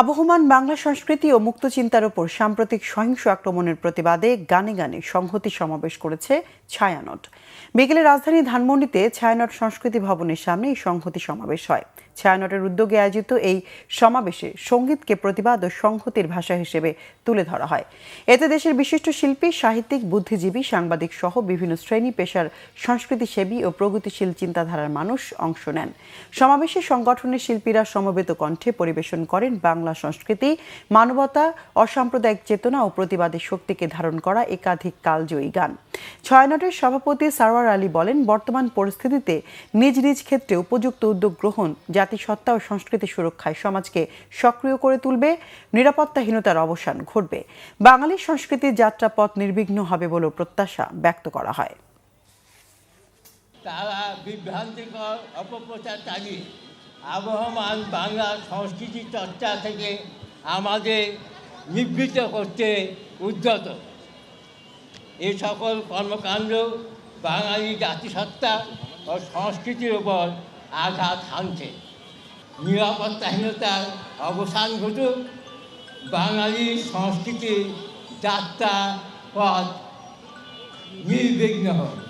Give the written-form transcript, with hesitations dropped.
আবহমান বাংলা সংস্কৃতি ও মুক্তচিন্তার ওপর সাম্প্রতিক সহিংস আক্রমণের প্রতিবাদে গানে গানে সংহতি সমাবেশ করেছে ছায়ানট। বিকেলে রাজধানী ধানমন্ডিতে ছায়ানট সংস্কৃতি ভবনের সামনে এই সংহতি সমাবেশ হয়। ছায়ানটের উদ্যোগে আয়োজিত এই সমাবেশে সঙ্গীতকে প্রতিবাদ ও সংহতির ভাষা হিসেবে তুলে ধরা হয়। এতে দেশের বিশিষ্ট শিল্পী, সাহিত্যিক, বুদ্ধিজীবী, সাংবাদিক সহ বিভিন্ন শ্রেণী পেশার সংস্কৃতিসেবী ও প্রগতিশীল চিন্তাধারার মানুষ অংশ নেন। সমাবেশে সংগঠনের শিল্পীরা সমবেত কণ্ঠে পরিবেশন করেন বাংলা সংস্কৃতি, মানবতা, অসাম্প্রদায়িক চেতনা ও প্রতিবাদের শক্তিকে ধারণ করা একাধিক কালজয়ী গান। ছায়ানটের সভাপতি সারওয়ার আলী বলেন, বর্তমান পরিস্থিতিতে নিজ নিজ ক্ষেত্রে উপযুক্ত উদ্যোগ গ্রহণ জাতিসত্তা ও সংস্কৃতি সুরক্ষায় সমাজকে সক্রিয় করে তুলবে, নিরাপত্তাহীনতার অবসান ঘটবে, বাঙালি সংস্কৃতির যাত্রাপথ নির্বিঘ্ন হবে বলে প্রত্যাশা ব্যক্ত করা হয়। তারা বিভ্রান্তিকর অপপ্রচার চালিয়ে আবহমান বাংলা সংস্কৃতি চর্চা থেকে আমাদের নিবৃত্ত করতে উদ্যত। এই সকল কর্মকাণ্ড বাঙালি জাতিসত্তা ও সংস্কৃতির উপর আঘাত হানছে। নিরাপত্তাহীনতার অবসান ঘটুক, বাঙালি সংস্কৃতির যাত্রা পথ নির্বিঘ্ন হোক।